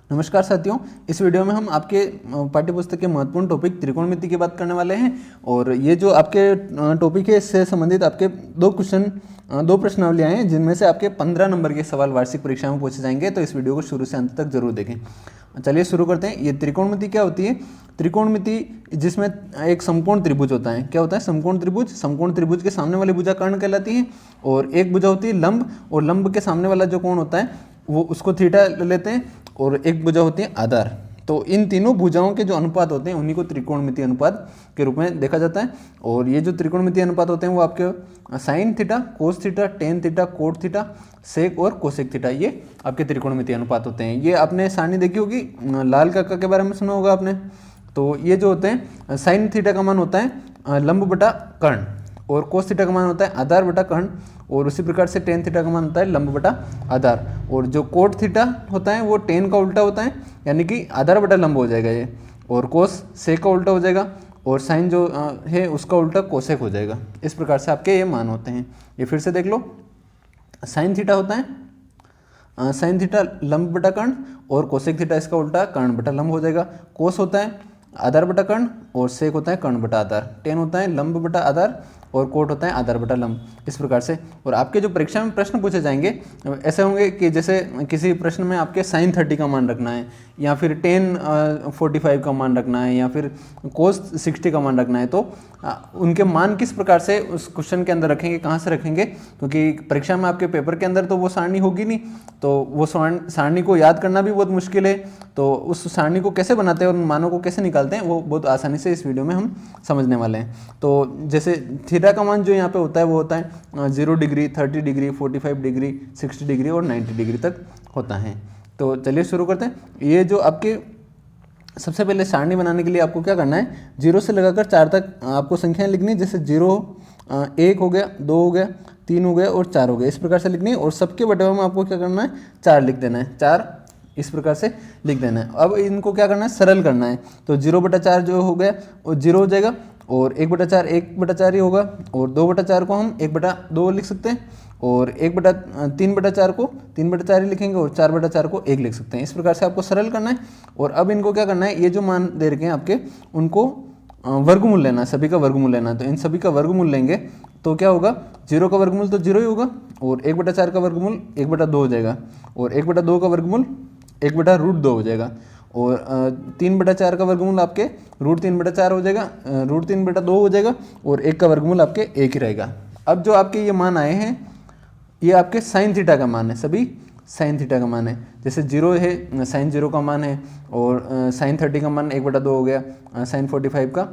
नमस्कार साथियों, इस वीडियो में हम आपके पाठ्यपुस्तक के महत्वपूर्ण टॉपिक त्रिकोणमिति की बात करने वाले हैं। और ये जो आपके टॉपिक है इससे संबंधित आपके दो प्रश्नावलियाँ हैं जिनमें से आपके 15 नंबर के सवाल वार्षिक परीक्षा में पूछे जाएंगे। तो इस वीडियो को शुरू से अंत तक जरूर देखें। चलिए शुरू करते हैं। ये त्रिकोणमिति क्या होती है? त्रिकोणमिति जिसमें एक समकोण त्रिभुज होता है। क्या होता है? समकोण त्रिभुज। समकोण त्रिभुज के सामने वाली भुजा कर्ण कहलाती है और एक भुजा होती है लंब, और लंब के सामने वाला जो कोण होता है वो उसको थीटा लेते हैं, और एक भुजा होती है आधार। तो इन तीनों भुजाओं के जो अनुपात होते हैं उन्हीं को त्रिकोणमिति अनुपात के रूप में देखा जाता है। और ये जो त्रिकोणमिति अनुपात होते हैं वो आपके sine theta, cos theta, tan theta, cot theta, sec और कोसेक थीटा, ये आपके त्रिकोणमिति अनुपात होते हैं। ये आपने सारणी देखी होगी, लाल काका के बारे में सुना होगा आपने। तो ये जो होते हैं, साइन थीटा का मान होता है लंब बटा कर्ण, और कोस थीटा का मान होता है आधार बटा कर्ण, और उसी प्रकार से टेन थीटा का मान होता है लंब बटा आधार। और जो कोट थीटा होता है वो टेन का उल्टा होता है, यानी कि आधार बटा लंब हो जाएगा ये, और कोस सेक का उल्टा हो जाएगा, और साइन जो है उसका उल्टा कोसेक हो जाएगा। इस प्रकार से आपके ये मान होते हैं। ये फिर से देख लो, साइन थीटा होता है साइन थीटा लंब बटा कर्ण, और कोसेक थीटा इसका उल्टा कर्ण बटा लंब हो जाएगा। कोस होता है आधार बटा कर्ण, और सेक होता है कर्ण बटा आधार। टेन होता है लंब बटा आधार, और कोट होता है आधार बटा लंब। इस प्रकार से। और आपके जो परीक्षा में प्रश्न पूछे जाएंगे ऐसे होंगे कि जैसे किसी प्रश्न में आपके साइन 30 का मान रखना है, या फिर टेन 45 का मान रखना है, या फिर कोस 60 का मान रखना है। तो उनके मान किस प्रकार से उस क्वेश्चन के अंदर रखेंगे, कहाँ से रखेंगे, क्योंकि परीक्षा में आपके पेपर के अंदर तो वो सारणी होगी नहीं, तो वो सारणी को याद करना भी बहुत मुश्किल है। तो उस सारणी को कैसे बनाते हैं और उन मानों को कैसे निकालते हैं वो बहुत आसानी से इस वीडियो में हम समझने वाले हैं। तो जैसे थीटा का मान जो यहाँ पे होता है वो होता है 0 डिग्री, 30 डिग्री, 45 डिग्री, 60 डिग्री और 90 डिग्री तक होता है। तो चलिए शुरू करते हैं। ये जो आपके सबसे पहले सारणी बनाने के लिए आपको क्या करना है, 0 से लगाकर 4 तक आपको संख्याएं लिखनी है। जैसे 0 1 हो गया, 2 हो गया, 3 हो गया और 4 हो गया, इस प्रकार से लिखनी है। और सबके बटे में आपको क्या करना है, 4 लिख देना है। 4 इस प्रकार से लिख देना है। अब इनको क्या करना है, सरल करना है। तो 0/4 जो हो गया वो 0 हो जाएगा, और 1/4 1/4 ही होगा, और 2/4 को हम 1/2 लिख सकते हैं, और 3/4 को 3/4 ही लिखेंगे, और 4/4 को 1 लिख सकते हैं। इस प्रकार से आपको सरल करना है। और अब इनको क्या करना है, ये जो मान दे रखे हैं आपके उनको वर्गमूल लेना है, सभी का वर्गमूल लेना है। तो इन सभी का वर्गमूल लेंगे तो क्या होगा, 0 का वर्गमूल तो 0 ही होगा, और 1/4 का वर्गमूल 1/2 हो जाएगा, और 1/2 का वर्गमूल 1/√2 हो जाएगा, और 3/4 का वर्गमूल आपके √3/4 हो जाएगा, √3/2 हो जाएगा, और 1 का वर्गमूल आपके 1 ही रहेगा। अब जो आपके ये मान आए हैं ये आपके साइन थीटा का मान है, सभी साइन थीटा का मान है। जैसे 0 है साइन 0 का मान है, और साइन 30 का मान 1/2 हो गया, साइन 45 का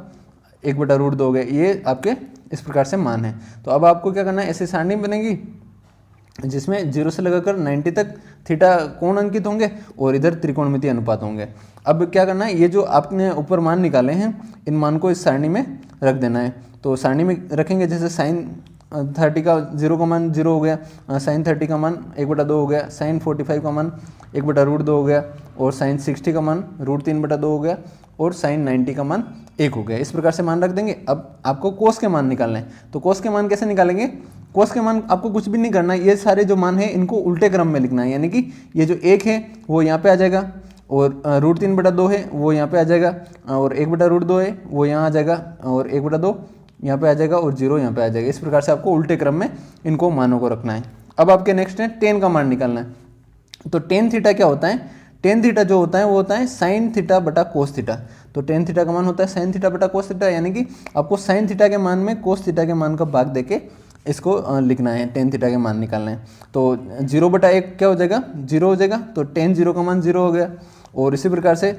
1/√2 हो गया। ये आपके इस प्रकार से मान है। तो अब आपको क्या करना है, ऐसी सारणी बनेगी जिसमें 0 से लगाकर 90 तक थीटा कोण अंकित होंगे, और इधर त्रिकोणमिति अनुपात होंगे। अब क्या करना है, ये जो आपने ऊपर मान निकाले हैं इन मान को इस सारणी में रख देना है। तो सारणी में रखेंगे, जैसे साइन 30 का 0 का मान 0 हो गया, साइन 30 का मान 1/2 हो गया, साइन 45 का मान 1/√2 हो गया, और साइन 60 का मान √3/2 हो गया, और साइन 90 का मान 1 हो गया। इस प्रकार से मान रख देंगे। अब आपको कोस के मान निकालने हैं। तो कोस के मान कैसे निकालेंगे, कोस के मान आपको कुछ भी नहीं करना है, ये सारे जो मान है इनको उल्टे क्रम में लिखना है। यानी कि ये जो 1 है वो यहाँ पे आ जाएगा, और √3/2 है वो यहाँ पे आ जाएगा, और 1/√2 है वो यहाँ आ जाएगा, और 1/2 यहाँ पे आ जाएगा, और 0 यहाँ पे आ जाएगा। इस प्रकार से आपको उल्टे क्रम में इनको मानों को रखना है। अब आपके नेक्स्ट है टेन का मान निकालना है। तो टेन थीटा क्या होता है, टेन थीटा जो होता है वो होता है साइन थीटा बटा कोस थीटा। तो टेन थीटा का मान होता है साइन थीटा बटा कोस थीटा, यानी कि आपको साइन थीटा के मान में कोस थीटा के मान का भाग देके इसको लिखना है, टेन थीटा के मान निकालना है। तो 0/1 क्या हो जाएगा, 0 हो जाएगा। तो टेन 0 का मान 0 हो गया, और इसी प्रकार से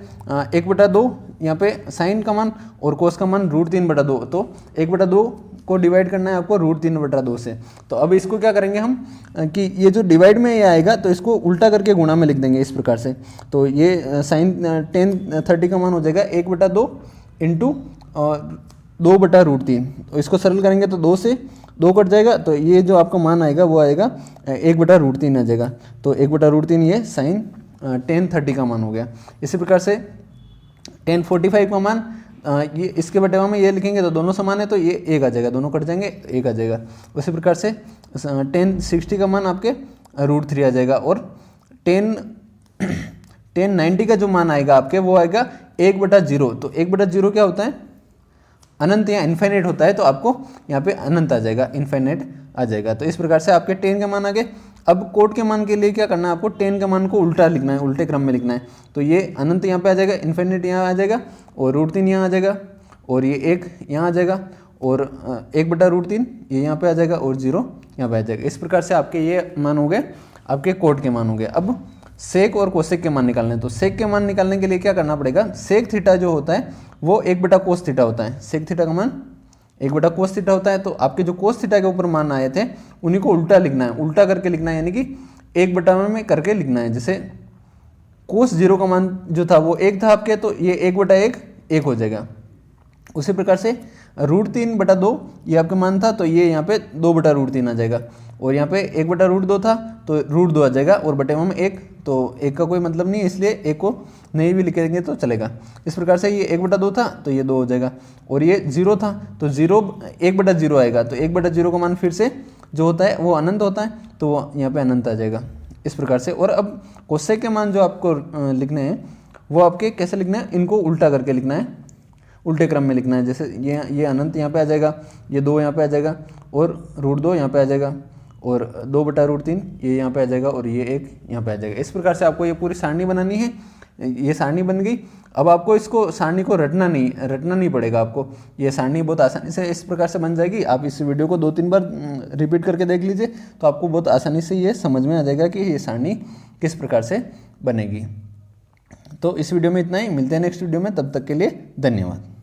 1/2 यहाँ पे साइन का मान और कोस का मान √3/2। तो 1/2 को डिवाइड करना है आपको √3/2 से। तो अब इसको क्या करेंगे हम कि ये जो डिवाइड में ये आएगा तो इसको उल्टा करके गुणा में लिख देंगे इस प्रकार से। तो ये साइन 10/30 का मान हो जाएगा 1/2 इंटू 2/√3। तो इसको सरल करेंगे तो 2 से 2 कट जाएगा, तो ये जो आपका मान आएगा वो आएगा 1/√3 आ जाएगा। तो 1/√3 ये साइन 10/30 का मान हो गया। इसी प्रकार से 10/45 का मान ये इसके बटे में ये लिखेंगे तो दोनों समान है, तो ये 1 आ जाएगा, दोनों कट जाएंगे 1 आ जाएगा। उसी प्रकार से 10/60 का मान आपके √3 आ जाएगा, और 10 टेन 90 का जो मान आएगा आपके वो आएगा 1/0। तो 1/0 क्या होता है, अनंत या इन्फाइनाइट होता है, तो आपको यहाँ पे अनंत आ जाएगा, इन्फाइनाइट आ जाएगा। तो इस प्रकार से आपके 10 का मान आ गए। अब कोट के मान के लिए क्या करना है, आपको 10 का मान को उल्टा लिखना है, उल्टे क्रम में लिखना है। तो ये अनंत यहाँ पे आ जाएगा, इन्फाइनाइट यहाँ आ जाएगा, और √3 यहाँ आ जाएगा, और ये 1 यहाँ आ जाएगा, और 1/√3 ये यहाँ पे आ जाएगा, और 0 यहाँ पे आ जाएगा। इस प्रकार से आपके ये मान हो गए, आपके कोट के मान हो गए। अब सेक और कोसेक के मान निकालने हैं। तो सेक के मान निकालने के लिए क्या करना पड़ेगा, सेक थीटा जो होता है वो 1/cos थीटा होता है। सेक थीटा का मान 1/cos थीटा होता है। तो आपके जो कोस थीटा के ऊपर मान आए थे उन्हीं को उल्टा लिखना है, उल्टा करके लिखना है, यानी कि 1/में में करके लिखना है। जैसे कोस 0 का मान जो था वो 1 था आपके, तो ये 1/1 1 हो जाएगा। उसी प्रकार से √3/2 ये आपका मान था, तो ये यहाँ पे 2/√3 आ जाएगा, और यहाँ पे 1/√2 था तो √2 आ जाएगा, और बटे में 1, तो 1 का कोई मतलब नहीं है, इसलिए 1 को नहीं भी लिखेंगे तो चलेगा। इस प्रकार से ये 1/2 था तो ये 2 हो जाएगा, और ये 0 था तो 1/0 आएगा। तो 1/0 का मान फिर से जो होता है वो अनंत होता है, तो वो यहाँ पे अनंत आ जाएगा इस प्रकार से। और अब कोसेक के मान जो आपको लिखने हैं वो आपके कैसे लिखना है, इनको उल्टा करके लिखना है, उल्टे क्रम में लिखना है। जैसे ये अनंत यहाँ पे आ जाएगा, ये 2 यहाँ पे आ जाएगा, और √2 यहाँ पे आ जाएगा, और 2/√3 ये यहाँ पे आ जाएगा, और ये 1 यहाँ पे आ जाएगा। इस प्रकार से आपको ये पूरी सारणी बनानी है। ये सारणी बन गई। अब आपको इसको सारणी को रटना नहीं पड़ेगा आपको, ये सारणी बहुत आसानी से इस प्रकार से बन जाएगी। आप इस वीडियो को 2-3 बार रिपीट करके देख लीजिए, तो आपको बहुत आसानी से ये समझ में आ जाएगा कि ये सारणी किस प्रकार से बनेगी। तो इस वीडियो में इतना ही, मिलते हैं नेक्स्ट वीडियो में, तब तक के लिए धन्यवाद।